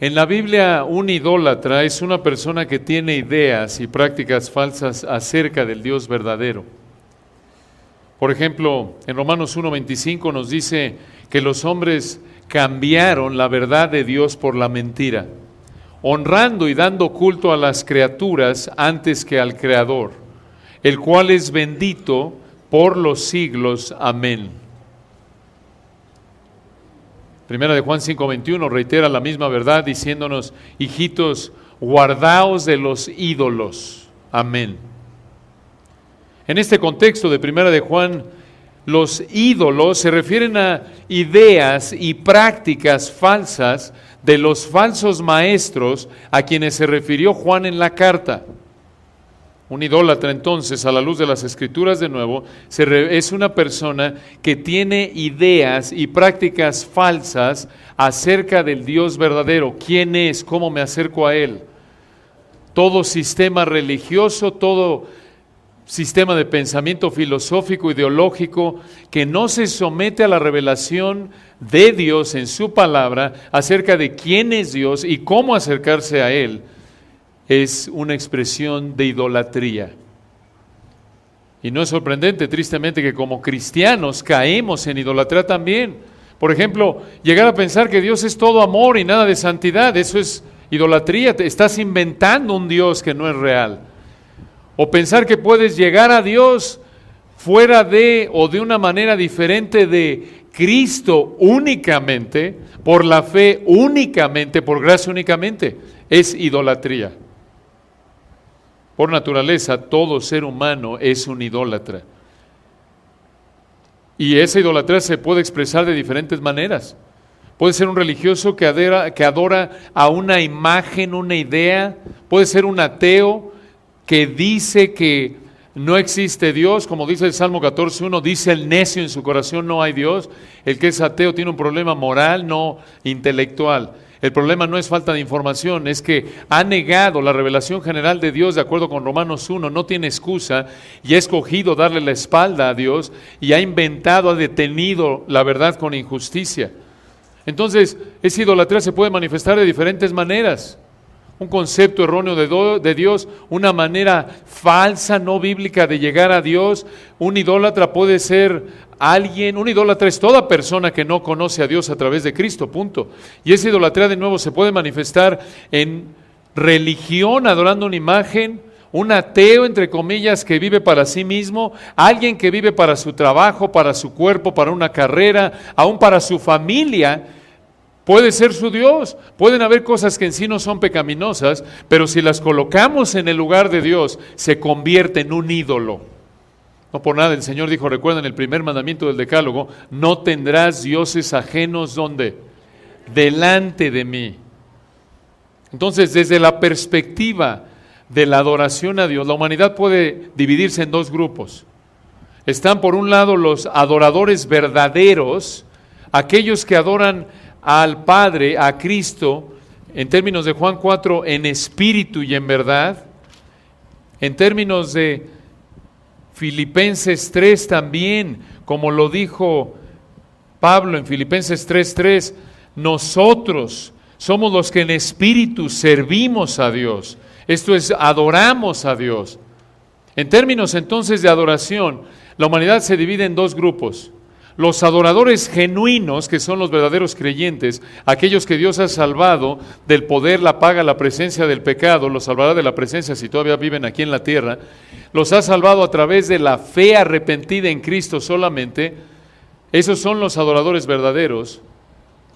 En la Biblia, un idólatra es una persona que tiene ideas y prácticas falsas acerca del Dios verdadero. Por ejemplo, en Romanos 1:25 nos dice que los hombres cambiaron la verdad de Dios por la mentira, honrando y dando culto a las criaturas antes que al Creador, el cual es bendito por los siglos. Amén. Primera de Juan 5:21 reitera la misma verdad diciéndonos: hijitos, guardaos de los ídolos. Amén. En este contexto de Primera de Juan, los ídolos se refieren a ideas y prácticas falsas de los falsos maestros a quienes se refirió Juan en la carta. Un idólatra, entonces, a la luz de las Escrituras de nuevo, es una persona que tiene ideas y prácticas falsas acerca del Dios verdadero. ¿Quién es? ¿Cómo me acerco a Él? Todo sistema religioso, todo sistema de pensamiento filosófico, ideológico, que no se somete a la revelación de Dios en su palabra acerca de quién es Dios y cómo acercarse a Él, es una expresión de idolatría. Y no es sorprendente, tristemente, que como cristianos caemos en idolatría también. Por ejemplo, llegar a pensar que Dios es todo amor y nada de santidad, eso es idolatría. Te estás inventando un Dios que no es real. O pensar que puedes llegar a Dios fuera de o de una manera diferente de Cristo únicamente, por la fe únicamente, por gracia únicamente, es idolatría. Por naturaleza, todo ser humano es un idólatra. Y esa idolatría se puede expresar de diferentes maneras. Puede ser un religioso que adora a una imagen, una idea. Puede ser un ateo que dice que no existe Dios, como dice el Salmo 14:1, dice el necio en su corazón: no hay Dios. El que es ateo tiene un problema moral, no intelectual. El problema no es falta de información, es que ha negado la revelación general de Dios de acuerdo con Romanos 1, no tiene excusa y ha escogido darle la espalda a Dios y ha inventado, ha detenido la verdad con injusticia. Entonces, esa idolatría se puede manifestar de diferentes maneras. Un concepto erróneo de Dios, una manera falsa, no bíblica de llegar a Dios. Un idólatra puede ser un idólatra es toda persona que no conoce a Dios a través de Cristo, punto. Y esa idolatría de nuevo se puede manifestar en religión, adorando una imagen, un ateo, entre comillas, que vive para sí mismo, alguien que vive para su trabajo, para su cuerpo, para una carrera, aún para su familia. Puede ser su Dios, pueden haber cosas que en sí no son pecaminosas, pero si las colocamos en el lugar de Dios, se convierte en un ídolo. No por nada el Señor dijo, recuerden el primer mandamiento del Decálogo: no tendrás dioses ajenos, ¿dónde? Delante de mí. Entonces, desde la perspectiva de la adoración a Dios, la humanidad puede dividirse en dos grupos. Están por un lado los adoradores verdaderos, aquellos que adoran al Padre, a Cristo, en términos de Juan 4, en espíritu y en verdad. En términos de Filipenses 3 también, como lo dijo Pablo en Filipenses 3:3, nosotros somos los que en espíritu servimos a Dios. Esto es, adoramos a Dios. En términos entonces de adoración, la humanidad se divide en dos grupos. Los adoradores genuinos, que son los verdaderos creyentes, aquellos que Dios ha salvado del poder, la paga, la presencia del pecado, los salvará de la presencia si todavía viven aquí en la tierra, los ha salvado a través de la fe arrepentida en Cristo solamente. Esos son los adoradores verdaderos.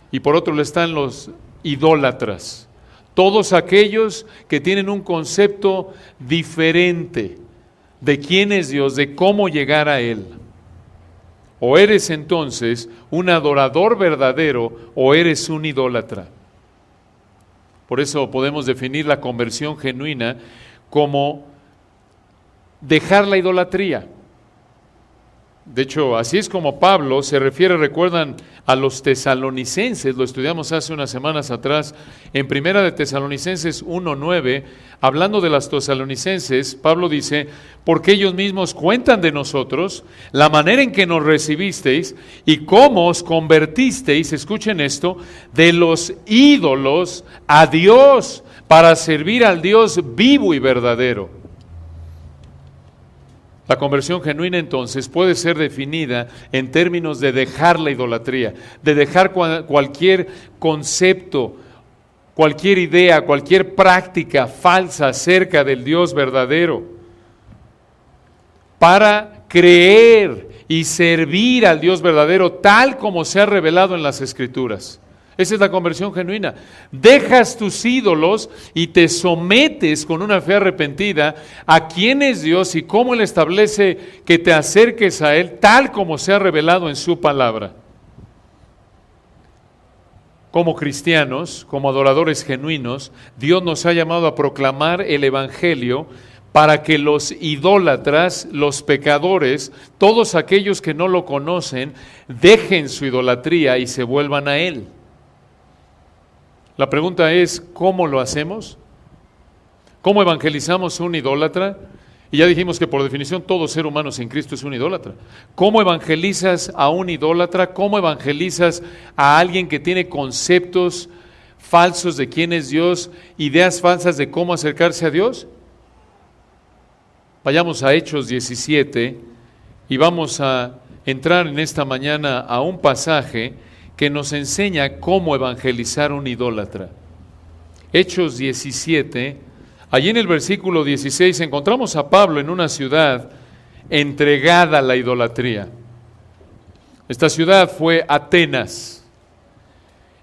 Y por otro lado están los idólatras, todos aquellos que tienen un concepto diferente de quién es Dios, de cómo llegar a Él. O eres entonces un adorador verdadero o eres un idólatra. Por eso podemos definir la conversión genuina como dejar la idolatría. De hecho, así es como Pablo se refiere, recuerdan, a los tesalonicenses, lo estudiamos hace unas semanas atrás, en Primera de Tesalonicenses 1:9, hablando de las tesalonicenses, Pablo dice, porque ellos mismos cuentan de nosotros, la manera en que nos recibisteis y cómo os convertisteis, escuchen esto, de los ídolos a Dios, para servir al Dios vivo y verdadero. La conversión genuina entonces puede ser definida en términos de dejar la idolatría, de dejar cualquier concepto, cualquier idea, cualquier práctica falsa acerca del Dios verdadero, para creer y servir al Dios verdadero tal como se ha revelado en las Escrituras. Esa es la conversión genuina. Dejas tus ídolos y te sometes con una fe arrepentida a quién es Dios y cómo Él establece que te acerques a Él tal como se ha revelado en su palabra. Como cristianos, como adoradores genuinos, Dios nos ha llamado a proclamar el Evangelio para que los idólatras, los pecadores, todos aquellos que no lo conocen, dejen su idolatría y se vuelvan a Él. La pregunta es, ¿cómo lo hacemos? ¿Cómo evangelizamos a un idólatra? Y ya dijimos que por definición todo ser humano sin Cristo es un idólatra. ¿Cómo evangelizas a un idólatra? ¿Cómo evangelizas a alguien que tiene conceptos falsos de quién es Dios, ideas falsas de cómo acercarse a Dios? Vayamos a Hechos 17 y vamos a entrar en esta mañana a un pasaje que nos enseña cómo evangelizar a un idólatra. Hechos 17, allí en el versículo 16 encontramos a Pablo en una ciudad entregada a la idolatría. Esta ciudad fue Atenas.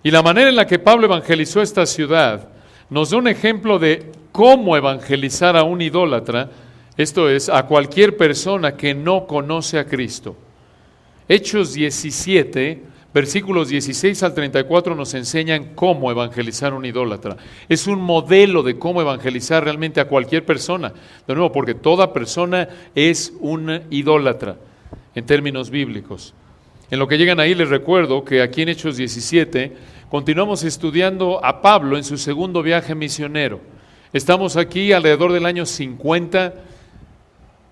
Y la manera en la que Pablo evangelizó esta ciudad nos da un ejemplo de cómo evangelizar a un idólatra, esto es, a cualquier persona que no conoce a Cristo. Hechos 17, versículos 16 al 34 nos enseñan cómo evangelizar a un idólatra. Es un modelo de cómo evangelizar realmente a cualquier persona. De nuevo, porque toda persona es un idólatra en términos bíblicos. En lo que llegan ahí les recuerdo que aquí en Hechos 17 continuamos estudiando a Pablo en su segundo viaje misionero. Estamos aquí alrededor del año 50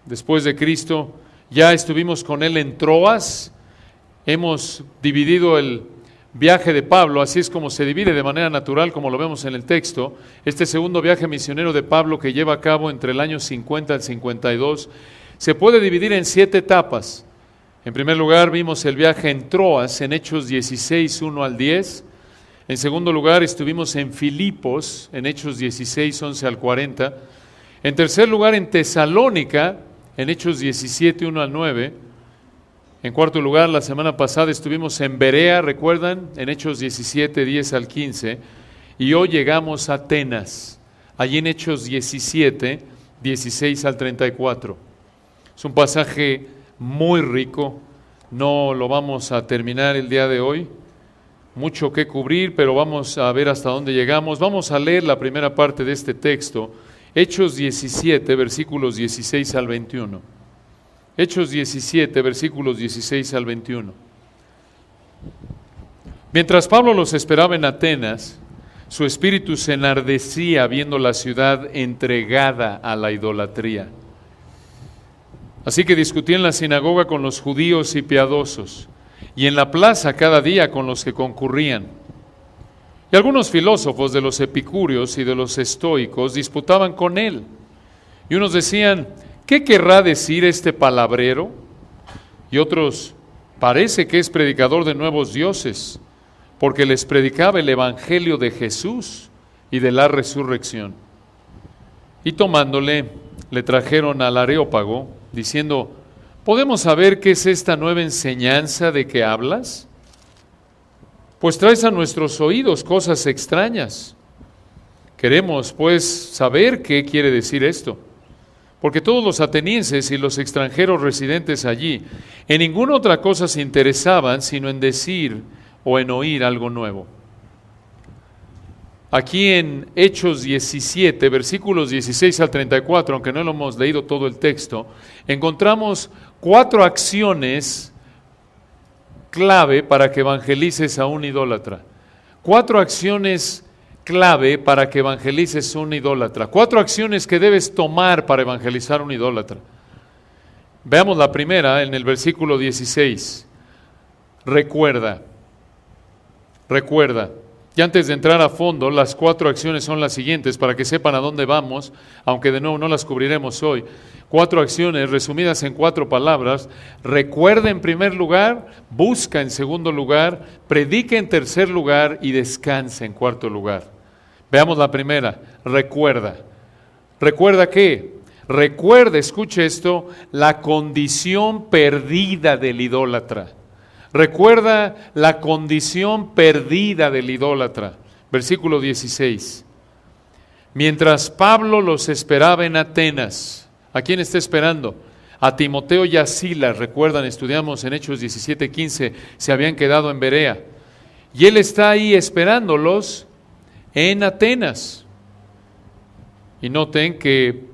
después de Cristo. Ya estuvimos con él en Troas. Hemos dividido el viaje de Pablo, así es como se divide de manera natural, como lo vemos en el texto. Este segundo viaje misionero de Pablo que lleva a cabo entre el año 50 al 52, se puede dividir en 7 etapas. En primer lugar, vimos el viaje en Troas, en Hechos 16, 1 al 10. En segundo lugar, estuvimos en Filipos, en Hechos 16, 11 al 40. En tercer lugar, en Tesalónica, en Hechos 17, 1 al 9. En cuarto lugar, la semana pasada estuvimos en Berea, ¿recuerdan? En Hechos 17, 10 al 15. Y hoy llegamos a Atenas, allí en Hechos 17, 16 al 34. Es un pasaje muy rico, no lo vamos a terminar el día de hoy. Mucho que cubrir, pero vamos a ver hasta dónde llegamos. Vamos a leer la primera parte de este texto, Hechos 17, versículos 16 al 21. Hechos 17, versículos 16 al 21. Mientras Pablo los esperaba en Atenas, su espíritu se enardecía viendo la ciudad entregada a la idolatría. Así que discutía en la sinagoga con los judíos y piadosos, y en la plaza cada día con los que concurrían. Y algunos filósofos de los epicúreos y de los estoicos disputaban con él. Y unos decían, ¿qué querrá decir este palabrero? Y otros, parece que es predicador de nuevos dioses, porque les predicaba el evangelio de Jesús y de la resurrección. Y tomándole, le trajeron al Areópago, diciendo, ¿podemos saber qué es esta nueva enseñanza de que hablas? Pues traes a nuestros oídos cosas extrañas. Queremos, pues, saber qué quiere decir esto. Porque todos los atenienses y los extranjeros residentes allí en ninguna otra cosa se interesaban sino en decir o en oír algo nuevo. Aquí en Hechos 17, versículos 16 al 34, aunque no lo hemos leído todo el texto, encontramos 4 acciones clave para que evangelices a un idólatra. 4 acciones clave para que evangelices a un idólatra. 4 acciones que debes tomar para evangelizar a un idólatra. Veamos la primera en el versículo 16. Recuerda. Y antes de entrar a fondo, las 4 acciones son las siguientes para que sepan a dónde vamos, aunque de nuevo no las cubriremos hoy. 4 acciones resumidas en 4 palabras. Recuerda en primer lugar, busca en segundo lugar, predica en tercer lugar y descansa en cuarto lugar. Veamos la primera, recuerda. ¿Recuerda qué? Recuerda, escuche esto, la condición perdida del idólatra. Recuerda la condición perdida del idólatra. Versículo 16. Mientras Pablo los esperaba en Atenas, ¿a quién está esperando? A Timoteo y a Silas, recuerdan, estudiamos en Hechos 17:15, se habían quedado en Berea. Y él está ahí esperándolos en Atenas. Y noten que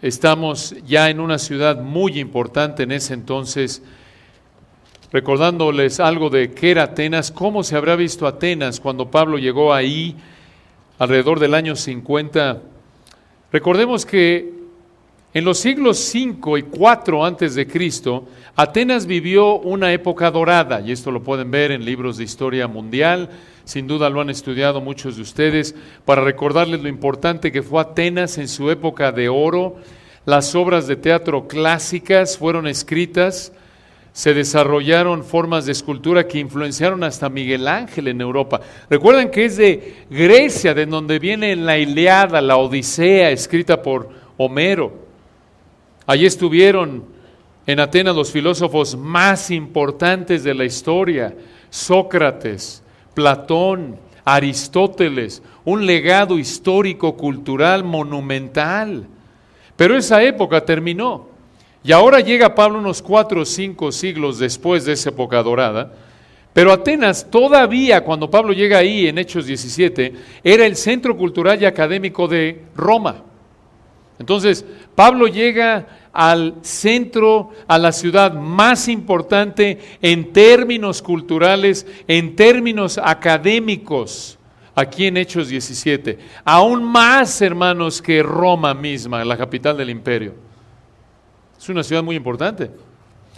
estamos ya en una ciudad muy importante en ese entonces, recordándoles algo de qué era Atenas, cómo se habrá visto Atenas cuando Pablo llegó ahí alrededor del año 50. Recordemos que en los siglos 5 y 4 antes de Cristo, Atenas vivió una época dorada, y esto lo pueden ver en libros de historia mundial, sin duda lo han estudiado muchos de ustedes, para recordarles lo importante que fue Atenas en su época de oro. Las obras de teatro clásicas fueron escritas, se desarrollaron formas de escultura que influenciaron hasta Miguel Ángel en Europa. Recuerden que es de Grecia de donde viene la Ilíada, la Odisea, escrita por Homero. Allí estuvieron en Atenas los filósofos más importantes de la historia: Sócrates, Platón, Aristóteles, un legado histórico, cultural, monumental. Pero esa época terminó. Y ahora llega Pablo unos 4 o 5 siglos después de esa época dorada, pero Atenas todavía, cuando Pablo llega ahí en Hechos 17, era el centro cultural y académico de Roma. Entonces, Pablo llega al centro, a la ciudad más importante en términos culturales, en términos académicos, aquí en Hechos 17. Aún más, hermanos, que Roma misma, la capital del imperio. Es una ciudad muy importante.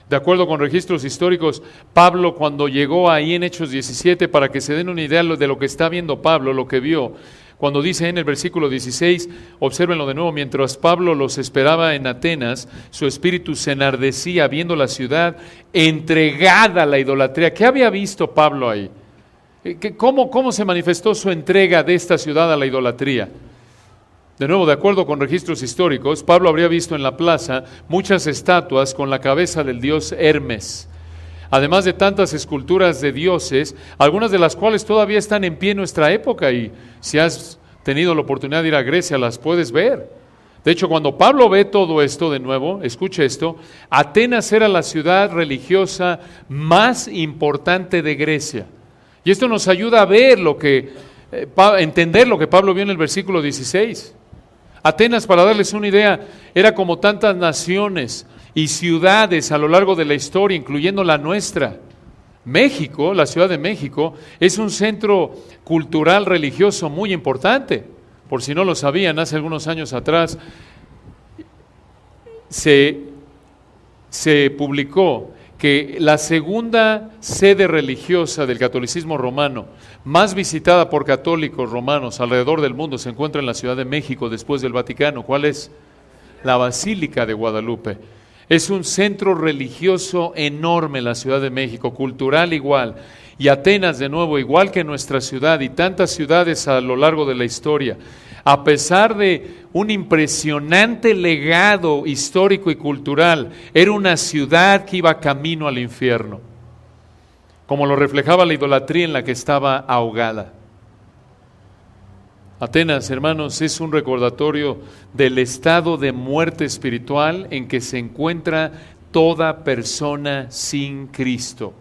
De acuerdo con registros históricos, Pablo cuando llegó ahí en Hechos 17, para que se den una idea de lo que está viendo Pablo, lo que vio, cuando dice en el versículo 16, obsérvenlo de nuevo, mientras Pablo los esperaba en Atenas, su espíritu se enardecía viendo la ciudad entregada a la idolatría. ¿Qué había visto Pablo ahí? ¿Cómo se manifestó su entrega de esta ciudad a la idolatría? De nuevo, de acuerdo con registros históricos, Pablo habría visto en la plaza muchas estatuas con la cabeza del dios Hermes, además de tantas esculturas de dioses, algunas de las cuales todavía están en pie en nuestra época, y si has tenido la oportunidad de ir a Grecia, las puedes ver. De hecho, cuando Pablo ve todo esto de nuevo, escuche esto, Atenas era la ciudad religiosa más importante de Grecia. Y esto nos ayuda a ver entender lo que Pablo vio en el versículo 16. Atenas, para darles una idea, era como tantas naciones y ciudades a lo largo de la historia, incluyendo la nuestra. México, la Ciudad de México, es un centro cultural religioso muy importante. Por si no lo sabían, hace algunos años atrás se publicó que la segunda sede religiosa del catolicismo romano, más visitada por católicos romanos alrededor del mundo, se encuentra en la Ciudad de México después del Vaticano. ¿Cuál es? La Basílica de Guadalupe. Es un centro religioso enorme la Ciudad de México, cultural igual. Y Atenas, de nuevo, igual que nuestra ciudad y tantas ciudades a lo largo de la historia, a pesar de un impresionante legado histórico y cultural, era una ciudad que iba camino al infierno, como lo reflejaba la idolatría en la que estaba ahogada. Atenas, hermanos, es un recordatorio del estado de muerte espiritual en que se encuentra toda persona sin Cristo.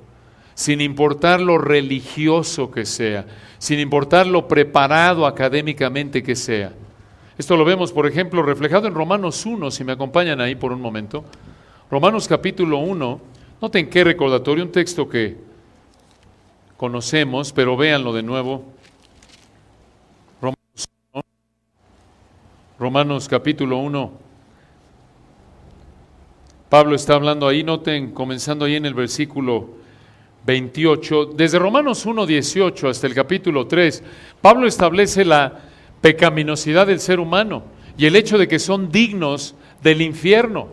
sin importar lo religioso que sea, sin importar lo preparado académicamente que sea. Esto lo vemos, por ejemplo, reflejado en Romanos 1, si me acompañan ahí por un momento. Romanos capítulo 1, noten qué recordatorio, un texto que conocemos, pero véanlo de nuevo. Romanos capítulo 1. Pablo está hablando ahí, noten, comenzando ahí en el versículo 28. Desde Romanos 1, 18 hasta el capítulo 3, Pablo establece la pecaminosidad del ser humano y el hecho de que son dignos del infierno.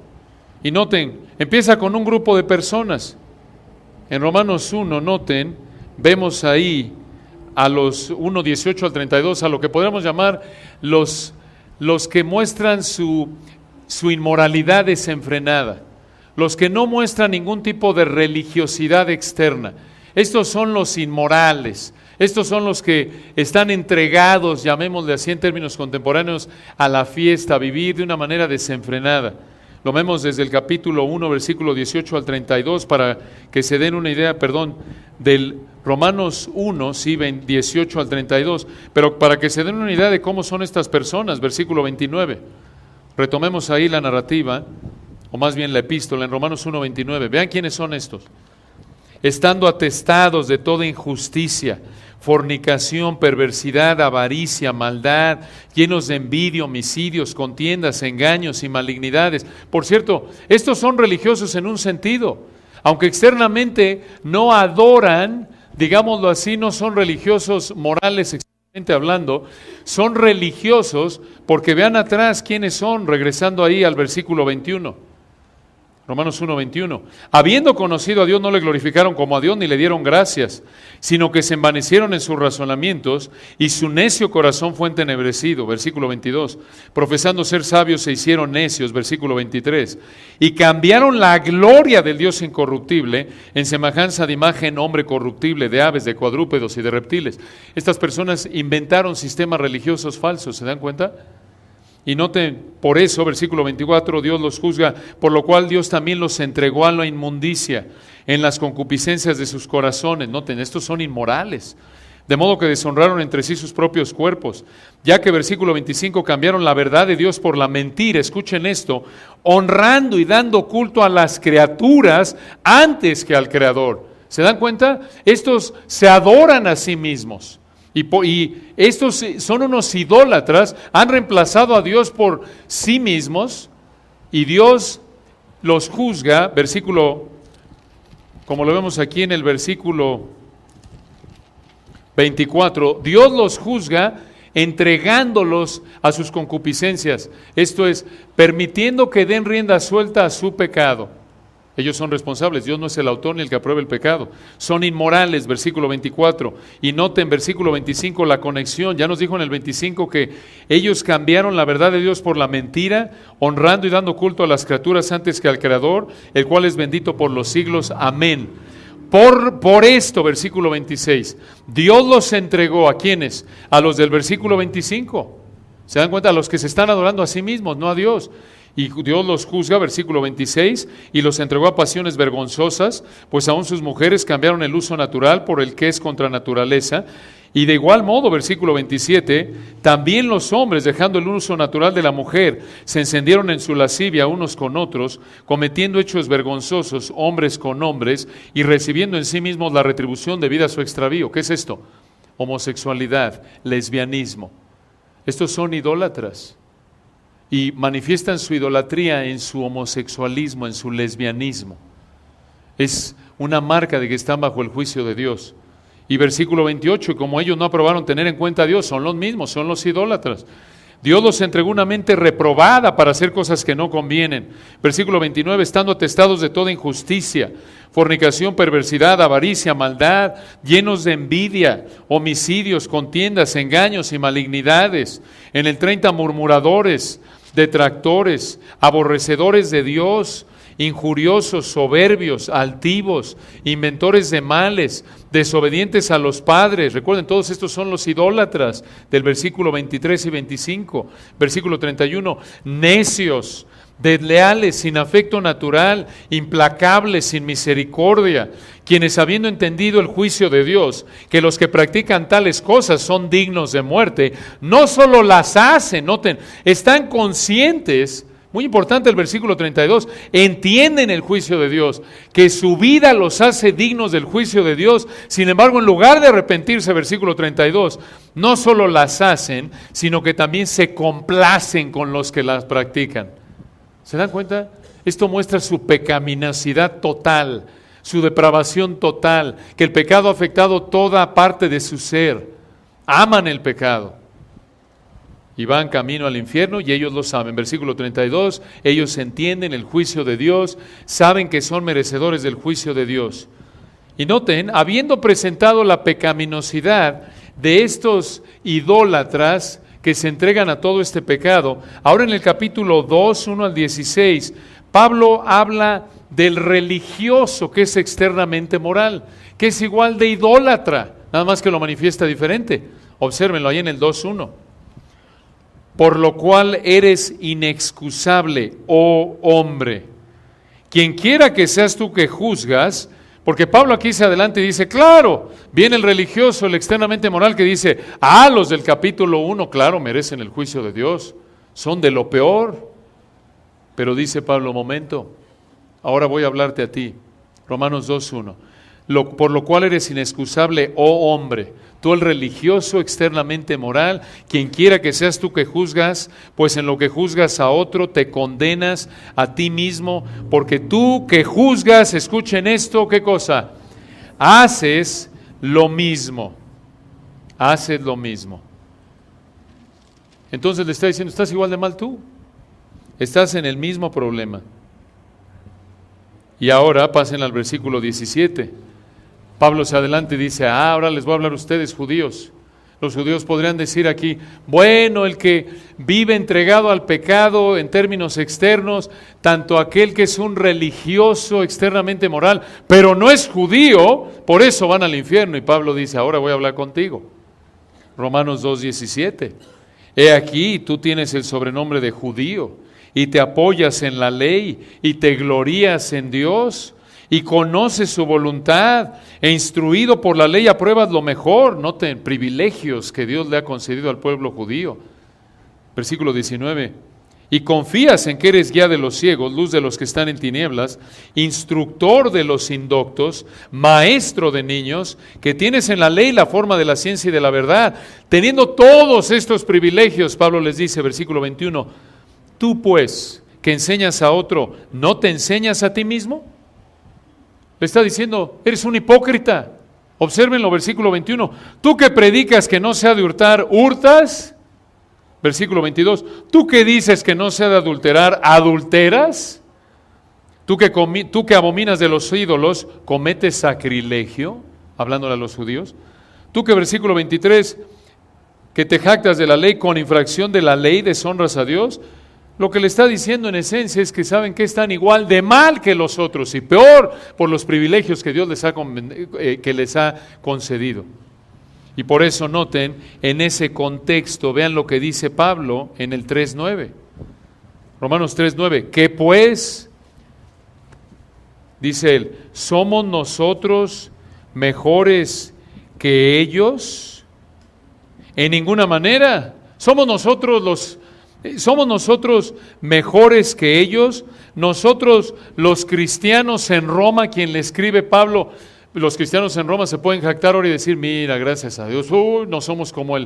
Y noten, empieza con un grupo de personas. En Romanos 1, noten, vemos ahí a los 1, 18 al 32, a lo que podríamos llamar los que muestran su inmoralidad desenfrenada, los que no muestran ningún tipo de religiosidad externa. Estos son los inmorales, estos son los que están entregados, llamémosle así en términos contemporáneos, a la fiesta, a vivir de una manera desenfrenada. Lo vemos desde el capítulo 1, versículo 18 al 32, para que se den una idea, del Romanos 1, sí, 18 al 32, pero para que se den una idea de cómo son estas personas, versículo 29. Retomemos ahí la narrativa, o más bien la epístola, en Romanos 1, 29. Vean quiénes son estos. Estando atestados de toda injusticia, fornicación, perversidad, avaricia, maldad, llenos de envidia, homicidios, contiendas, engaños y malignidades. Por cierto, estos son religiosos en un sentido, aunque externamente no adoran, digámoslo así, no son religiosos morales externamente hablando, son religiosos porque vean atrás quiénes son, regresando ahí al versículo 21. Romanos 1, 21. Habiendo conocido a Dios, no le glorificaron como a Dios ni le dieron gracias, sino que se envanecieron en sus razonamientos y su necio corazón fue entenebrecido. Versículo 22. Profesando ser sabios se hicieron necios. Versículo 23. Y cambiaron la gloria del Dios incorruptible en semejanza de imagen hombre corruptible, de aves, de cuadrúpedos y de reptiles. Estas personas inventaron sistemas religiosos falsos, ¿se dan cuenta? Y noten, por eso, versículo 24, Dios los juzga, por lo cual Dios también los entregó a la inmundicia en las concupiscencias de sus corazones. Noten, estos son inmorales, de modo que deshonraron entre sí sus propios cuerpos, ya que, versículo 25, cambiaron la verdad de Dios por la mentira. Escuchen esto, honrando y dando culto a las criaturas antes que al Creador. ¿Se dan cuenta? Estos se adoran a sí mismos. Y estos son unos idólatras, han reemplazado a Dios por sí mismos y Dios los juzga, versículo, como lo vemos aquí en el versículo 24, Dios los juzga entregándolos a sus concupiscencias, esto es, permitiendo que den rienda suelta a su pecado. Ellos son responsables, Dios no es el autor ni el que aprueba el pecado. Son inmorales, versículo 24. Y noten, versículo 25, la conexión. Ya nos dijo en el 25 que ellos cambiaron la verdad de Dios por la mentira, honrando y dando culto a las criaturas antes que al Creador, el cual es bendito por los siglos. Amén. Por esto, versículo 26, Dios los entregó, ¿a quiénes? A los del versículo 25. ¿Se dan cuenta? A los que se están adorando a sí mismos, no a Dios. Y Dios los juzga, versículo 26, y los entregó a pasiones vergonzosas, pues aún sus mujeres cambiaron el uso natural por el que es contra naturaleza. Y de igual modo, versículo 27, también los hombres, dejando el uso natural de la mujer, se encendieron en su lascivia unos con otros, cometiendo hechos vergonzosos, hombres con hombres, y recibiendo en sí mismos la retribución debida a su extravío. ¿Qué es esto? Homosexualidad, lesbianismo. Estos son idólatras. Y manifiestan su idolatría en su homosexualismo, en su lesbianismo. Es una marca de que están bajo el juicio de Dios. Y versículo 28, como ellos no aprobaron tener en cuenta a Dios, son los mismos, son los idólatras. Dios los entregó una mente reprobada para hacer cosas que no convienen. Versículo 29, estando atestados de toda injusticia, fornicación, perversidad, avaricia, maldad, llenos de envidia, homicidios, contiendas, engaños y malignidades. En el 30, murmuradores, detractores, aborrecedores de Dios, injuriosos, soberbios, altivos, inventores de males, desobedientes a los padres. Recuerden, todos estos son los idólatras del versículo 23 y 25. Versículo 31, necios, desleales, sin afecto natural, implacables, sin misericordia, quienes habiendo entendido el juicio de Dios, que los que practican tales cosas son dignos de muerte, no solo las hacen, noten, están conscientes. Muy importante el versículo 32, entienden el juicio de Dios, que su vida los hace dignos del juicio de Dios. Sin embargo, en lugar de arrepentirse, versículo 32, no solo las hacen, sino que también se complacen con los que las practican. ¿Se dan cuenta? Esto muestra su pecaminosidad total, su depravación total, que el pecado ha afectado toda parte de su ser. Aman el pecado y van camino al infierno y ellos lo saben. Versículo 32, ellos entienden el juicio de Dios, saben que son merecedores del juicio de Dios. Y noten, habiendo presentado la pecaminosidad de estos idólatras que se entregan a todo este pecado, ahora en el capítulo 2, 1 al 16, Pablo habla del religioso que es externamente moral, que es igual de idólatra, nada más que lo manifiesta diferente. Obsérvenlo ahí en el 2:1. Por lo cual eres inexcusable, oh hombre. Quien quiera que seas tú que juzgas, porque Pablo aquí se adelanta y dice, claro, viene el religioso, el externamente moral que dice, los del capítulo 1, claro, merecen el juicio de Dios, son de lo peor. Pero dice Pablo, momento, ahora voy a hablarte a ti. Romanos 2:1. Por lo cual eres inexcusable, oh hombre, tú el religioso externamente moral, quien quiera que seas tú que juzgas, pues en lo que juzgas a otro te condenas a ti mismo, porque tú que juzgas, escuchen esto, ¿qué cosa? Haces lo mismo, haces lo mismo. Entonces le está diciendo, estás igual de mal tú, estás en el mismo problema. Y ahora pasen al versículo 17. Pablo se adelanta y dice, ahora les voy a hablar a ustedes judíos. Los judíos podrían decir aquí, bueno, el que vive entregado al pecado en términos externos, tanto aquel que es un religioso externamente moral, pero no es judío, por eso van al infierno. Y Pablo dice, ahora voy a hablar contigo. Romanos 2:17. He aquí, tú tienes el sobrenombre de judío, y te apoyas en la ley, y te glorías en Dios, y conoces su voluntad, e instruido por la ley apruebas lo mejor. Noten, privilegios que Dios le ha concedido al pueblo judío. Versículo 19. Y confías en que eres guía de los ciegos, luz de los que están en tinieblas, instructor de los indoctos, maestro de niños, que tienes en la ley la forma de la ciencia y de la verdad. Teniendo todos estos privilegios, Pablo les dice, versículo 21, tú pues, que enseñas a otro, ¿no te enseñas a ti mismo? Le está diciendo, eres un hipócrita. Obsérvenlo, versículo 21. Tú que predicas que no se ha de hurtar, ¿hurtas? Versículo 22. Tú que dices que no se ha de adulterar, ¿adulteras? Tú que abominas de los ídolos, ¿cometes sacrilegio? Hablándole a los judíos. Tú que, versículo 23, que te jactas de la ley, con infracción de la ley deshonras a Dios. Lo que le está diciendo en esencia es que saben que están igual de mal que los otros y peor por los privilegios que Dios les ha concedido. Y por eso noten en ese contexto, vean lo que dice Pablo en el 3:9. Romanos 3:9. ¿Qué pues? Dice él, ¿somos nosotros mejores que ellos? En ninguna manera. ¿Somos nosotros mejores que ellos? Nosotros los cristianos en Roma, quien le escribe Pablo, los cristianos en Roma se pueden jactar ahora y decir, mira, gracias a Dios, no somos como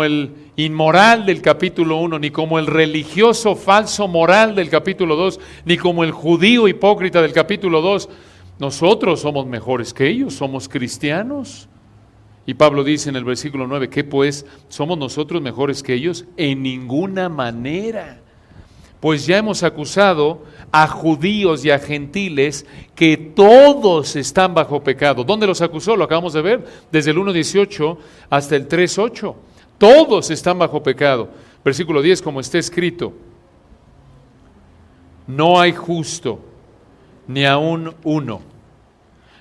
el inmoral del capítulo 1, ni como el religioso falso moral del capítulo 2, ni como el judío hipócrita del capítulo 2. Nosotros somos mejores que ellos, somos cristianos. Y Pablo dice en el versículo 9, ¿qué pues? ¿Somos nosotros mejores que ellos? En ninguna manera. Pues ya hemos acusado a judíos y a gentiles que todos están bajo pecado. ¿Dónde los acusó? Lo acabamos de ver, desde el 1:18 hasta el 3:8. Todos están bajo pecado. Versículo 10, como está escrito, no hay justo, ni aun uno.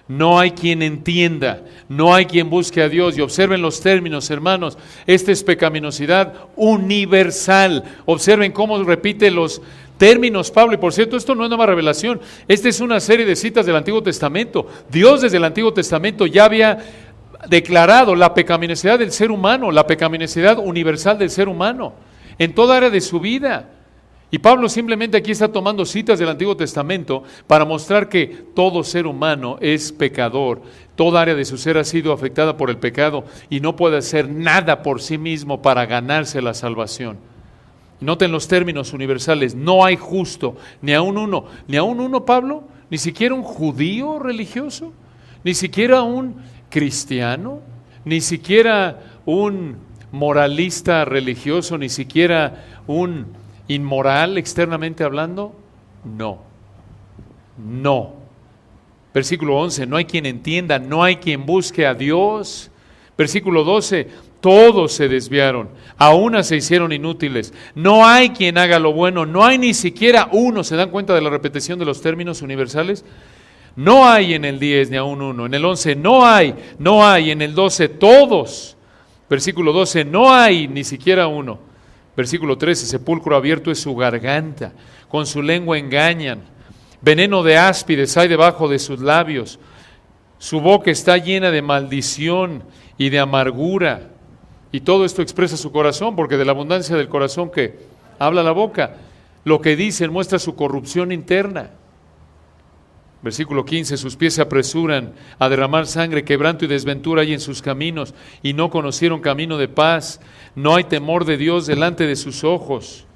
No hay quien entienda, no hay quien busque a Dios. Y observen los términos, hermanos. Esta es pecaminosidad universal. Observen cómo repite los términos Pablo. Y por cierto, esto no es nueva revelación. Esta es una serie de citas del Antiguo Testamento. Dios desde el Antiguo Testamento ya había declarado la pecaminosidad del ser humano, la pecaminosidad universal del ser humano, en toda área de su vida. Y Pablo simplemente aquí está tomando citas del Antiguo Testamento para mostrar que todo ser humano es pecador. Toda área de su ser ha sido afectada por el pecado y no puede hacer nada por sí mismo para ganarse la salvación. Noten los términos universales. No hay justo, ni aun uno, Pablo, ni siquiera un judío religioso, ni siquiera un cristiano, ni siquiera un moralista religioso, ni siquiera un inmoral externamente hablando. No. Versículo 11, no hay quien entienda, no hay quien busque a Dios. Versículo 12, todos se desviaron, a una se hicieron inútiles. No hay quien haga lo bueno, no hay ni siquiera uno. ¿Se dan cuenta de la repetición de los términos universales? No hay en el 10 ni aún uno. En el 11 no hay. En el 12 todos. Versículo 12 no hay ni siquiera uno. Versículo 13, sepulcro abierto es su garganta, con su lengua engañan. Veneno de áspides hay debajo de sus labios. Su boca está llena de maldición y de amargura. Y todo esto expresa su corazón, porque de la abundancia del corazón que habla la boca, lo que dicen muestra su corrupción interna. Versículo 15, sus pies se apresuran a derramar sangre, quebranto y desventura hay en sus caminos, y no conocieron camino de paz. No hay temor de Dios delante de sus ojos.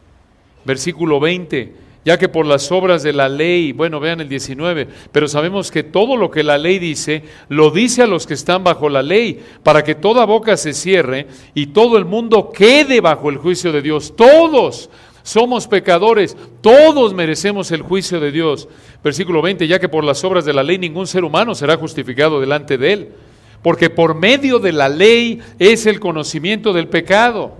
Versículo 20, ya que por las obras de la ley, bueno, vean el 19, pero sabemos que todo lo que la ley dice, lo dice a los que están bajo la ley, para que toda boca se cierre y todo el mundo quede bajo el juicio de Dios. Todos somos pecadores, todos merecemos el juicio de Dios. Versículo 20, ya que por las obras de la ley ningún ser humano será justificado delante de él, porque por medio de la ley es el conocimiento del pecado.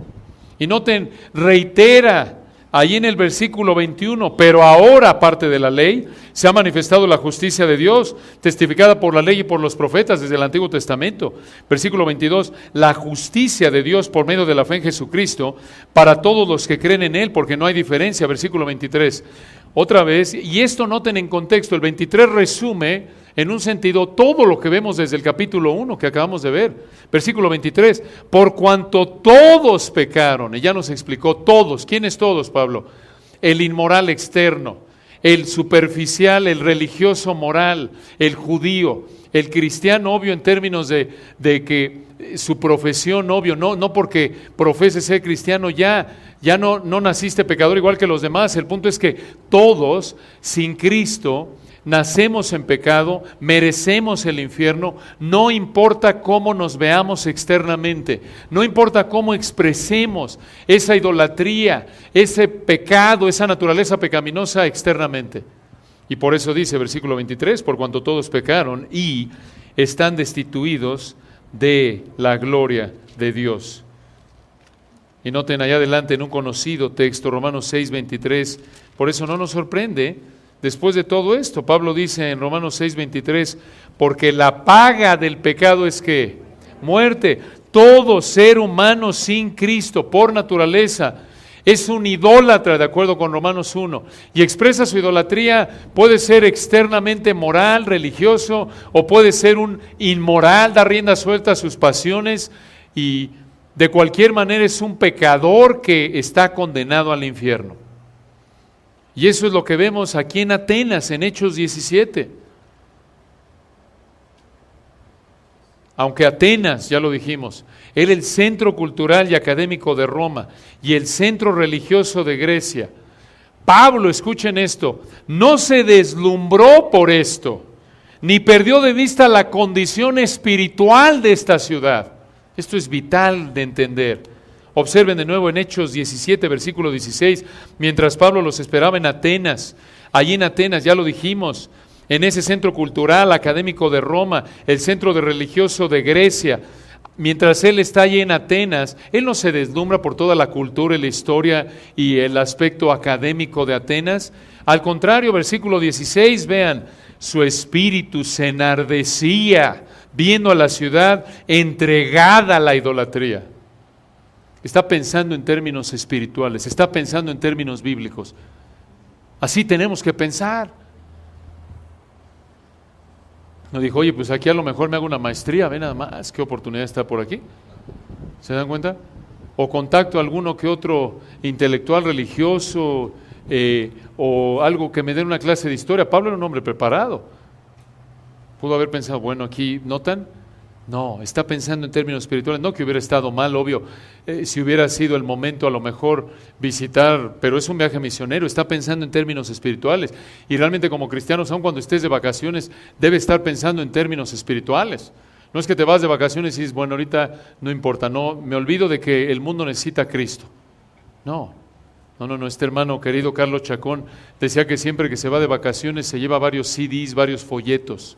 Y noten, reitera ahí en el versículo 21, pero ahora, aparte de la ley, se ha manifestado la justicia de Dios, testificada por la ley y por los profetas desde el Antiguo Testamento. Versículo 22, la justicia de Dios por medio de la fe en Jesucristo, para todos los que creen en Él, porque no hay diferencia. Versículo 23, otra vez, y esto noten en contexto, el 23 resume en un sentido todo lo que vemos desde el capítulo 1 que acabamos de ver. Versículo 23, por cuanto todos pecaron, y ya nos explicó todos. ¿Quiénes todos, Pablo? El inmoral externo, el superficial, el religioso moral, el judío, el cristiano, obvio en términos de que su profesión, obvio, no porque profese ser cristiano ya no naciste pecador igual que los demás. El punto es que todos sin Cristo nacemos en pecado, merecemos el infierno, no importa cómo nos veamos externamente, no importa cómo expresemos esa idolatría, ese pecado, esa naturaleza pecaminosa externamente. Y por eso dice versículo 23, por cuanto todos pecaron y están destituidos de la gloria de Dios. Y noten allá adelante en un conocido texto, Romanos 6:23, por eso no nos sorprende. Después de todo esto, Pablo dice en Romanos 6:23, porque la paga del pecado es ¿qué? Muerte. Todo ser humano sin Cristo, por naturaleza, es un idólatra, de acuerdo con Romanos 1, y expresa su idolatría, puede ser externamente moral, religioso, o puede ser un inmoral, da rienda suelta a sus pasiones, y de cualquier manera es un pecador que está condenado al infierno. Y eso es lo que vemos aquí en Atenas, en Hechos 17. Aunque Atenas, ya lo dijimos, era el centro cultural y académico de Roma y el centro religioso de Grecia, Pablo, escuchen esto, no se deslumbró por esto, ni perdió de vista la condición espiritual de esta ciudad. Esto es vital de entender. Observen de nuevo en Hechos 17, versículo 16, mientras Pablo los esperaba en Atenas, allí en Atenas, ya lo dijimos, en ese centro cultural, académico de Roma, el centro de religioso de Grecia, mientras él está allí en Atenas, él no se deslumbra por toda la cultura y la historia y el aspecto académico de Atenas. Al contrario, versículo 16, vean, su espíritu se enardecía viendo a la ciudad entregada a la idolatría. Está pensando en términos espirituales, está pensando en términos bíblicos. Así tenemos que pensar. No dijo, oye, pues aquí a lo mejor me hago una maestría, ve nada más, qué oportunidad está por aquí. ¿Se dan cuenta? O contacto a alguno que otro intelectual religioso o algo que me dé una clase de historia. Pablo era un hombre preparado. Pudo haber pensado, bueno, aquí, ¿notan? No, está pensando en términos espirituales, no que hubiera estado mal, obvio, si hubiera sido el momento a lo mejor visitar, pero es un viaje misionero, está pensando en términos espirituales. Y realmente como cristianos, aun cuando estés de vacaciones, debe estar pensando en términos espirituales. No es que te vas de vacaciones y dices, bueno, ahorita no importa, no, me olvido de que el mundo necesita a Cristo. No, este hermano querido Carlos Chacón decía que siempre que se va de vacaciones se lleva varios CDs, varios folletos.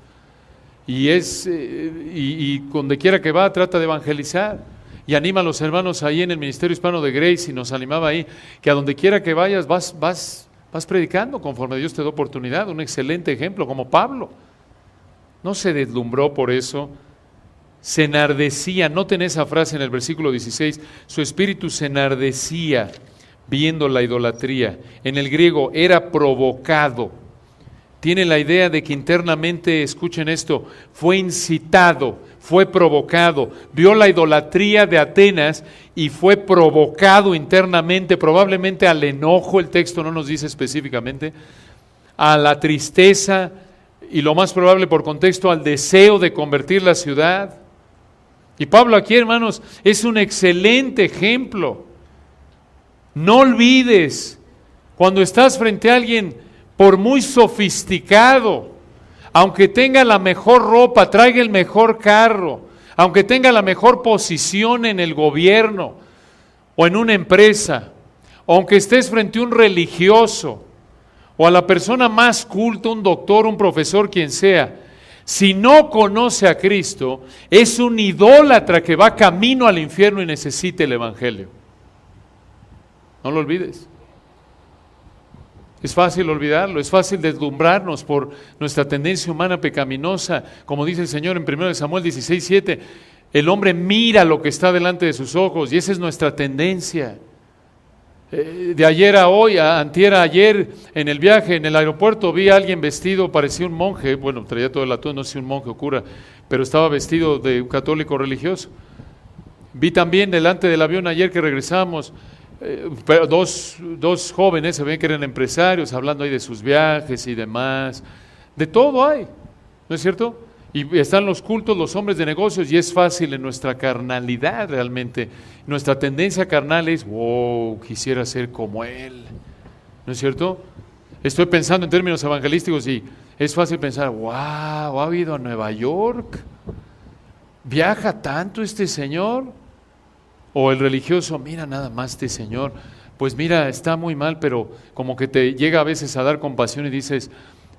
Y donde quiera que va trata de evangelizar y anima a los hermanos ahí en el Ministerio Hispano de Grace y nos animaba ahí, que a donde quiera que vayas vas predicando conforme Dios te da oportunidad. Un excelente ejemplo como Pablo. No se deslumbró por eso, se enardecía. Noten esa frase en el versículo 16, su espíritu se enardecía viendo la idolatría. En el griego era provocado. Tiene la idea de que internamente, escuchen esto, fue incitado, fue provocado, vio la idolatría de Atenas y fue provocado internamente, probablemente al enojo, el texto no nos dice específicamente, a la tristeza y lo más probable por contexto al deseo de convertir la ciudad. Y Pablo aquí, hermanos, es un excelente ejemplo. No olvides, cuando estás frente a alguien, por muy sofisticado, aunque tenga la mejor ropa, traiga el mejor carro, aunque tenga la mejor posición en el gobierno o en una empresa, aunque estés frente a un religioso o a la persona más culta, un doctor, un profesor, quien sea, si no conoce a Cristo, es un idólatra que va camino al infierno y necesita el Evangelio. No lo olvides. Es fácil olvidarlo, es fácil deslumbrarnos por nuestra tendencia humana pecaminosa. Como dice el Señor en 1 Samuel 16:7, el hombre mira lo que está delante de sus ojos y esa es nuestra tendencia. De ayer a hoy, antier a ayer, en el viaje, en el aeropuerto, vi a alguien vestido, parecía un monje, bueno, traía todo el atuendo, no sé si un monje o cura, pero estaba vestido de un católico religioso. Vi también delante del avión ayer que regresamos, dos jóvenes, se ven que eran empresarios, hablando ahí de sus viajes y demás. De todo hay, ¿no es cierto? Y están los cultos, los hombres de negocios, y es fácil en nuestra carnalidad realmente. Nuestra tendencia carnal es, wow, quisiera ser como él, ¿no es cierto? Estoy pensando en términos evangelísticos y es fácil pensar, wow, ha ido a Nueva York, viaja tanto este señor. O el religioso, mira nada más este señor, pues mira, está muy mal, pero como que te llega a veces a dar compasión y dices,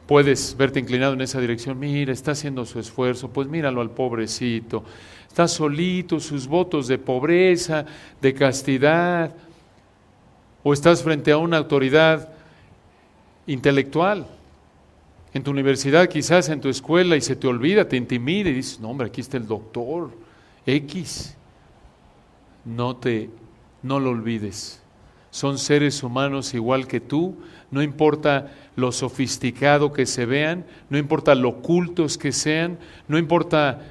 puedes verte inclinado en esa dirección, mira, está haciendo su esfuerzo, pues míralo al pobrecito, está solito, sus votos de pobreza, de castidad, o estás frente a una autoridad intelectual, en tu universidad, quizás en tu escuela, y se te olvida, te intimida, y dices, no hombre, aquí está el doctor X. No lo olvides. Son seres humanos igual que tú, no importa lo sofisticado que se vean, no importa lo cultos que sean, no importa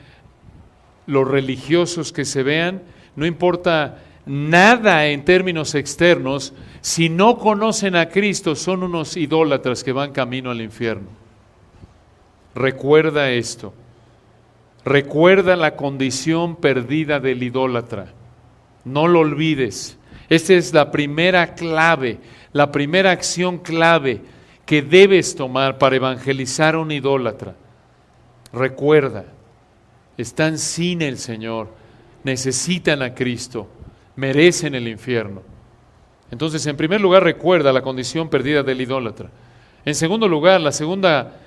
los religiosos que se vean, no importa nada en términos externos, si no conocen a Cristo son unos idólatras que van camino al infierno. Recuerda esto, recuerda la condición perdida del idólatra. No lo olvides. Esta es la primera clave, la primera acción clave que debes tomar para evangelizar a un idólatra. Recuerda, están sin el Señor, necesitan a Cristo, merecen el infierno. Entonces, en primer lugar, recuerda la condición perdida del idólatra. En segundo lugar, la segunda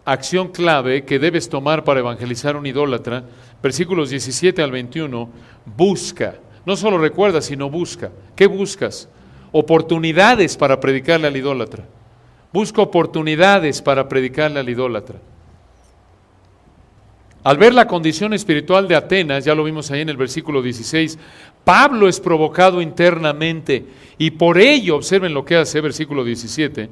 acción clave que debes tomar para evangelizar a un idólatra, versículos 17 al 21, busca. No solo recuerda, sino busca. ¿Qué buscas? Oportunidades para predicarle al idólatra. Busca oportunidades para predicarle al idólatra. Al ver la condición espiritual de Atenas, ya lo vimos ahí en el versículo 16, Pablo es provocado internamente y por ello, observen lo que hace, versículo 17,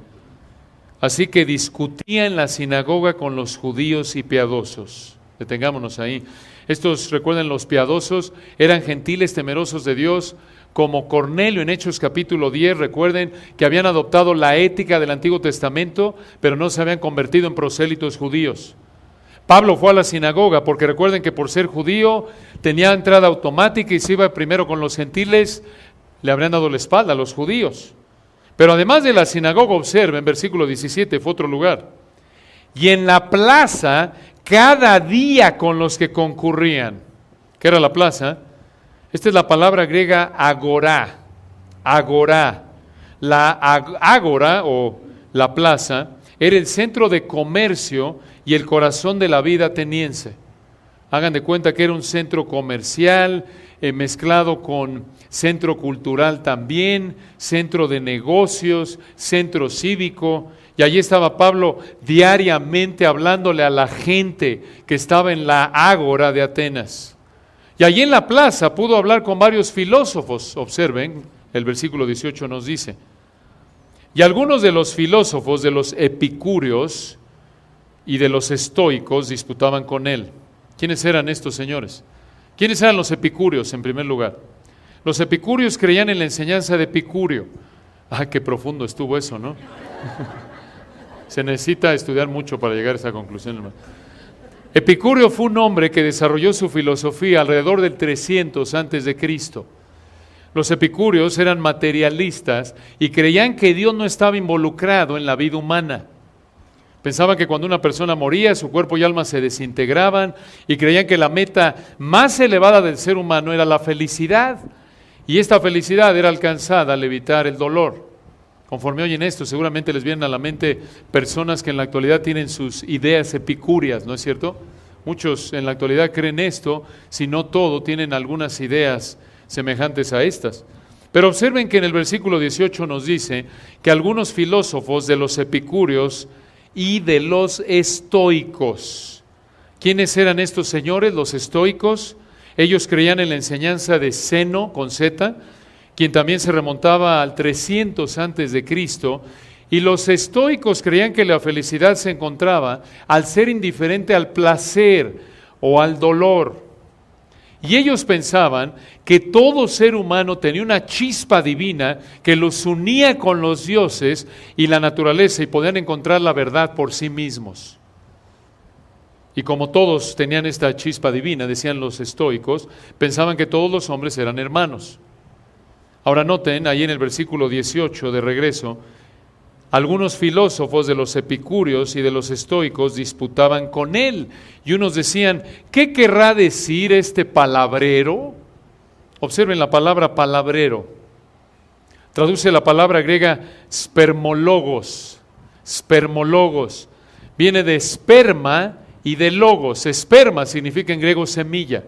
así que discutía en la sinagoga con los judíos y piadosos. Detengámonos ahí. Estos, recuerden, los piadosos eran gentiles temerosos de Dios, como Cornelio en Hechos capítulo 10, recuerden que habían adoptado la ética del Antiguo Testamento, pero no se habían convertido en prosélitos judíos. Pablo fue a la sinagoga porque recuerden que por ser judío tenía entrada automática y si iba primero con los gentiles, le habrían dado la espalda a los judíos. Pero además de la sinagoga, observen, versículo 17, fue otro lugar. Y en la plaza, cada día con los que concurrían. ¿Qué era la plaza? Esta es la palabra griega agorá. Agorá. La ágora o la plaza era el centro de comercio y el corazón de la vida ateniense. Hagan de cuenta que era un centro comercial, mezclado con centro cultural también, centro de negocios, centro cívico. Y allí estaba Pablo diariamente hablándole a la gente que estaba en la ágora de Atenas. Y allí en la plaza pudo hablar con varios filósofos. Observen, el versículo 18 nos dice. Y algunos de los filósofos, de los epicúreos y de los estoicos, disputaban con él. ¿Quiénes eran estos señores? ¿Quiénes eran los epicúreos en primer lugar? Los epicúreos creían en la enseñanza de Epicurio. ¡Ay, qué profundo estuvo eso!, ¿no? Se necesita estudiar mucho para llegar a esa conclusión, hermano. Epicurio fue un hombre que desarrolló su filosofía alrededor del 300 antes de Cristo. Los epicúreos eran materialistas y creían que Dios no estaba involucrado en la vida humana. Pensaban que cuando una persona moría, su cuerpo y alma se desintegraban y creían que la meta más elevada del ser humano era la felicidad. Y esta felicidad era alcanzada al evitar el dolor. Conforme oyen esto, seguramente les vienen a la mente personas que en la actualidad tienen sus ideas epicúreas, ¿no es cierto? Muchos en la actualidad creen esto, si no todo, tienen algunas ideas semejantes a estas. Pero observen que en el versículo 18 nos dice que algunos filósofos de los epicúreos y de los estoicos. ¿Quiénes eran estos señores, los estoicos? Ellos creían en la enseñanza de Zeno, con Z, quien también se remontaba al 300 antes de Cristo, y los estoicos creían que la felicidad se encontraba al ser indiferente al placer o al dolor. Y ellos pensaban que todo ser humano tenía una chispa divina que los unía con los dioses y la naturaleza y podían encontrar la verdad por sí mismos. Y como todos tenían esta chispa divina, decían los estoicos, pensaban que todos los hombres eran hermanos. Ahora noten, ahí en el versículo 18 de regreso, algunos filósofos de los epicúreos y de los estoicos disputaban con él. Y unos decían, ¿qué querrá decir este palabrero? Observen la palabra palabrero. Traduce la palabra griega spermologos. Spermologos. Viene de esperma y de logos. Esperma significa en griego semilla.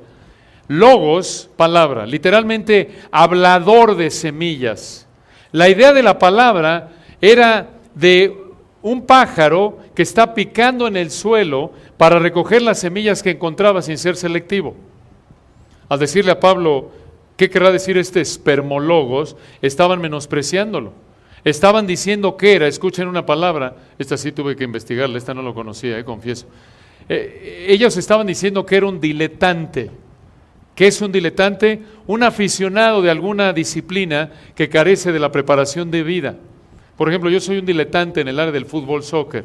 Logos, palabra. Literalmente hablador de semillas. La idea de la palabra era de un pájaro que está picando en el suelo para recoger las semillas que encontraba sin ser selectivo. Al decirle a Pablo, ¿qué querrá decir este espermologos? Estaban menospreciándolo. Estaban diciendo que era, escuchen una palabra, esta sí tuve que investigarla, esta no lo conocía, confieso. Ellos estaban diciendo que era un diletante. ¿Qué es un diletante? Un aficionado de alguna disciplina que carece de la preparación de vida. Por ejemplo, yo soy un diletante en el área del fútbol, soccer,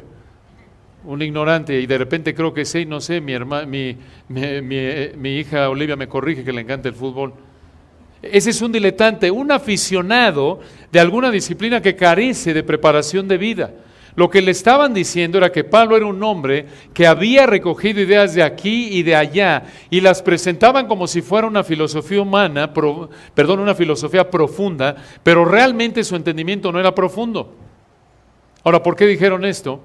un ignorante, y de repente creo que sé, no sé, mi hija Olivia me corrige que le encanta el fútbol. Ese es un diletante, un aficionado de alguna disciplina que carece de preparación de vida. Lo que le estaban diciendo era que Pablo era un hombre que había recogido ideas de aquí y de allá y las presentaban como si fuera una filosofía humana, una filosofía profunda, pero realmente su entendimiento no era profundo. Ahora, ¿por qué dijeron esto?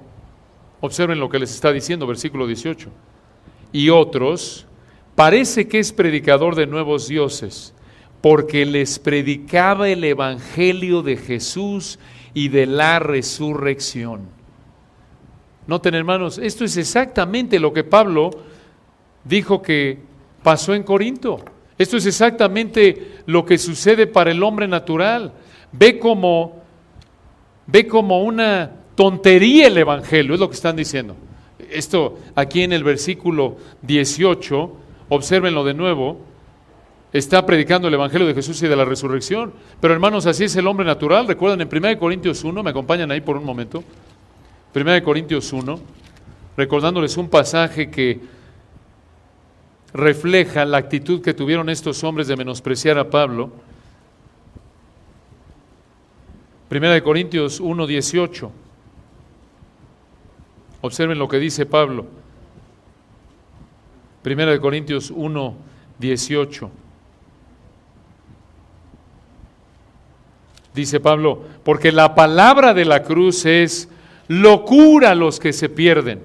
Observen lo que les está diciendo, versículo 18. Y otros, parece que es predicador de nuevos dioses, porque les predicaba el evangelio de Jesús y de la resurrección. Noten, hermanos, esto es exactamente lo que Pablo dijo que pasó en Corinto. Esto es exactamente lo que sucede para el hombre natural. Ve como una tontería el evangelio, es lo que están diciendo. Esto aquí en el versículo 18, obsérvenlo de nuevo, está predicando el evangelio de Jesús y de la resurrección. Pero hermanos, así es el hombre natural. Recuerdan en 1 Corintios 1, me acompañan ahí por un momento. 1 Corintios 1, recordándoles un pasaje que refleja la actitud que tuvieron estos hombres de menospreciar a Pablo. 1 Corintios 1, 18. Observen lo que dice Pablo. 1 Corintios 1, 18. Dice Pablo, porque la palabra de la cruz es locura a los que se pierden.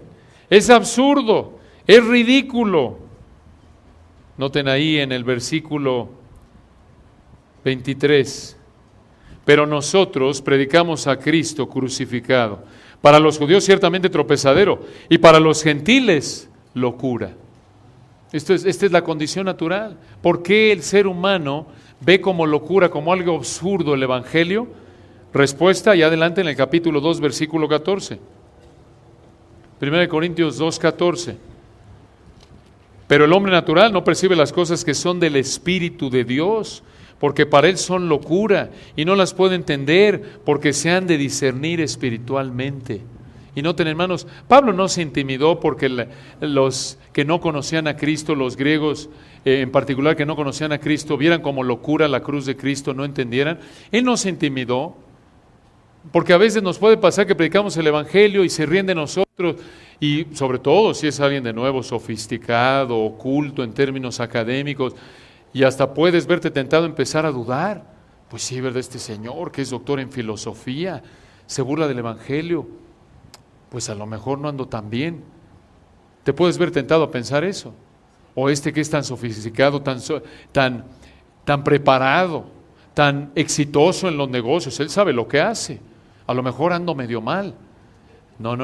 Es absurdo, es ridículo. Noten ahí en el versículo 23. Pero nosotros predicamos a Cristo crucificado. Para los judíos ciertamente tropezadero y para los gentiles locura. Esta es la condición natural. ¿Por qué el ser humano ve como locura, como algo absurdo el evangelio? Respuesta, allá adelante en el capítulo 2, versículo 14. 1 Corintios 2, 14. Pero el hombre natural no percibe las cosas que son del Espíritu de Dios, porque para él son locura y no las puede entender porque se han de discernir espiritualmente. Y noten, hermanos, Pablo no se intimidó porque los que no conocían a Cristo, los griegos en particular que no conocían a Cristo, vieran como locura la cruz de Cristo, no entendieran. Él no se intimidó, porque a veces nos puede pasar que predicamos el evangelio y se ríen de nosotros, y sobre todo si es alguien de nuevo, sofisticado, oculto en términos académicos, y hasta puedes verte tentado a empezar a dudar. Pues sí, ¿verdad? Este señor que es doctor en filosofía se burla del evangelio. Pues a lo mejor no ando tan bien. Te puedes ver tentado a pensar eso. O este que es tan sofisticado, tan preparado, tan exitoso en los negocios, él sabe lo que hace. A lo mejor ando medio mal. No.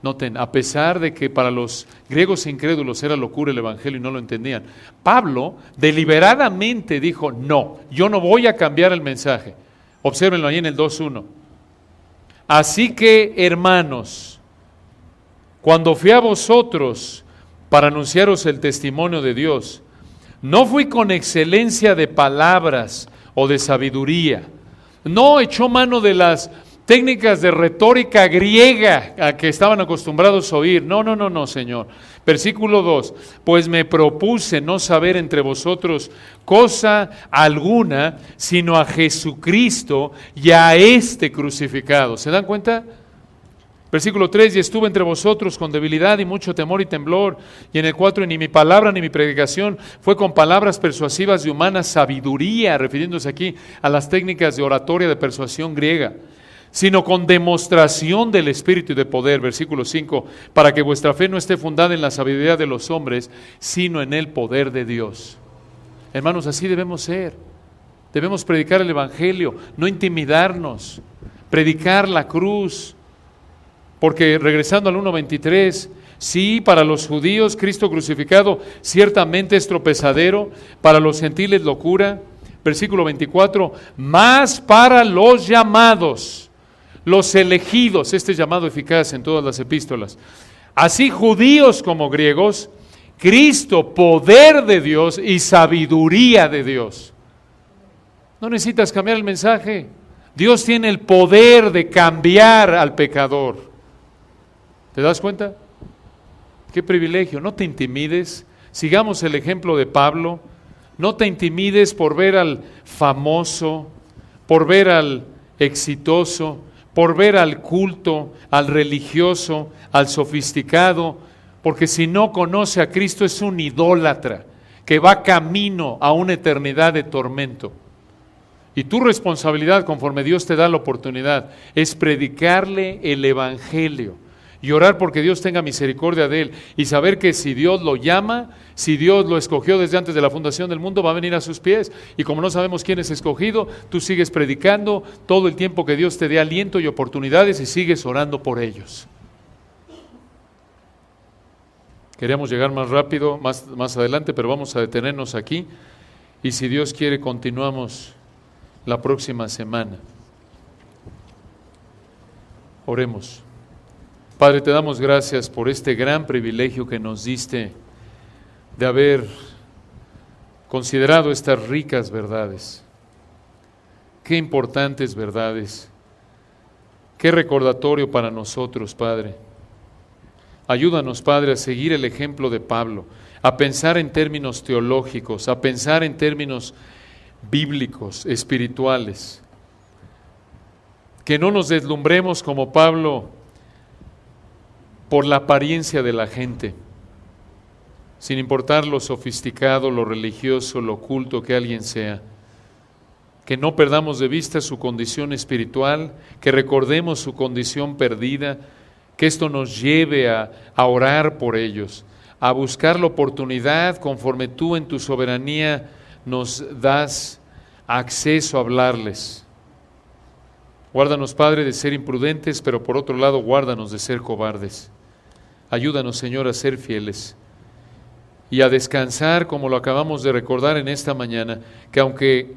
Noten, a pesar de que para los griegos incrédulos era locura el evangelio y no lo entendían, Pablo deliberadamente dijo, no, yo no voy a cambiar el mensaje. Obsérvenlo ahí en el 2.1. Así que, hermanos, cuando fui a vosotros para anunciaros el testimonio de Dios, no fui con excelencia de palabras o de sabiduría, no echó mano de las técnicas de retórica griega a que estaban acostumbrados a oír. No, Señor. Versículo 2, pues me propuse no saber entre vosotros cosa alguna, sino a Jesucristo y a este crucificado. ¿Se dan cuenta? Versículo 3, y estuve entre vosotros con debilidad y mucho temor y temblor. Y en el 4, ni mi palabra ni mi predicación fue con palabras persuasivas de humana sabiduría, refiriéndose aquí a las técnicas de oratoria de persuasión griega, sino con demostración del Espíritu y de poder, versículo 5, para que vuestra fe no esté fundada en la sabiduría de los hombres, sino en el poder de Dios. Hermanos, así debemos ser. Debemos predicar el Evangelio, no intimidarnos, predicar la cruz, porque regresando al 1.23, sí, para los judíos Cristo crucificado ciertamente es tropezadero, para los gentiles locura, versículo 24, más para los llamados, los elegidos, este llamado eficaz en todas las epístolas, así judíos como griegos, Cristo, poder de Dios y sabiduría de Dios. No necesitas cambiar el mensaje. Dios tiene el poder de cambiar al pecador. ¿Te das cuenta? Qué privilegio. No te intimides. Sigamos el ejemplo de Pablo. No te intimides por ver al famoso, por ver al exitoso, por ver al culto, al religioso, al sofisticado, porque si no conoce a Cristo es un idólatra que va camino a una eternidad de tormento. Y tu responsabilidad, conforme Dios te da la oportunidad, es predicarle el Evangelio. y orar porque Dios tenga misericordia de él y saber que si Dios lo llama, si Dios lo escogió desde antes de la fundación del mundo, va a venir a sus pies. Y como no sabemos quién es escogido, tú sigues predicando todo el tiempo que Dios te dé aliento y oportunidades y sigues orando por ellos. Queríamos llegar más rápido, más adelante, pero vamos a detenernos aquí y si Dios quiere continuamos la próxima semana. Oremos. Padre, te damos gracias por este gran privilegio que nos diste de haber considerado estas ricas verdades. Qué importantes verdades. Qué recordatorio para nosotros, Padre. Ayúdanos, Padre, a seguir el ejemplo de Pablo, a pensar en términos teológicos, a pensar en términos bíblicos, espirituales. Que no nos deslumbremos como Pablo por la apariencia de la gente, sin importar lo sofisticado, lo religioso, lo oculto que alguien sea. Que no perdamos de vista su condición espiritual, que recordemos su condición perdida, que esto nos lleve a orar por ellos, a buscar la oportunidad conforme tú en tu soberanía nos das acceso a hablarles. Guárdanos, Padre, de ser imprudentes, pero por otro lado, guárdanos de ser cobardes. Ayúdanos, Señor, a ser fieles y a descansar, como lo acabamos de recordar en esta mañana, que aunque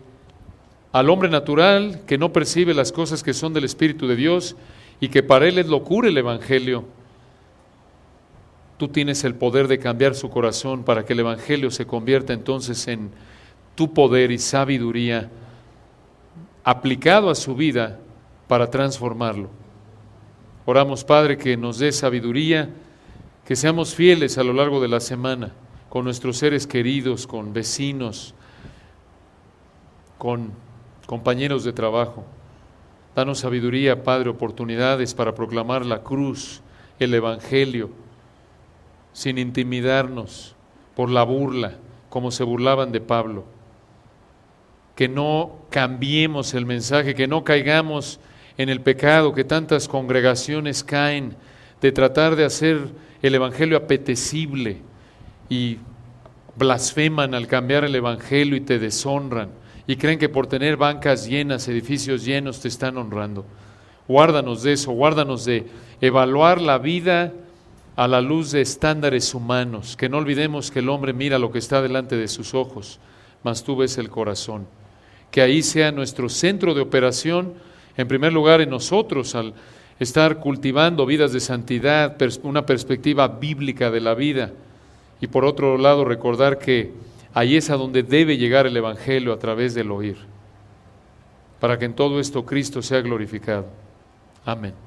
al hombre natural, que no percibe las cosas que son del Espíritu de Dios y que para él es locura el Evangelio, tú tienes el poder de cambiar su corazón para que el Evangelio se convierta entonces en tu poder y sabiduría aplicado a su vida para transformarlo. Oramos, Padre, que nos dé sabiduría, que seamos fieles a lo largo de la semana con nuestros seres queridos, con vecinos, con compañeros de trabajo. Danos sabiduría, Padre, oportunidades para proclamar la cruz, el Evangelio, sin intimidarnos por la burla, como se burlaban de Pablo. Que no cambiemos el mensaje, que no caigamos en el pecado que tantas congregaciones caen, de tratar de hacer el Evangelio apetecible y blasfeman al cambiar el Evangelio y te deshonran y creen que por tener bancas llenas, edificios llenos te están honrando. Guárdanos de eso, guárdanos de evaluar la vida a la luz de estándares humanos, que no olvidemos que el hombre mira lo que está delante de sus ojos, mas tú ves el corazón. Que ahí sea nuestro centro de operación, en primer lugar en nosotros, al estar cultivando vidas de santidad, una perspectiva bíblica de la vida, y por otro lado recordar que ahí es a donde debe llegar el Evangelio a través del oír, para que en todo esto Cristo sea glorificado. Amén.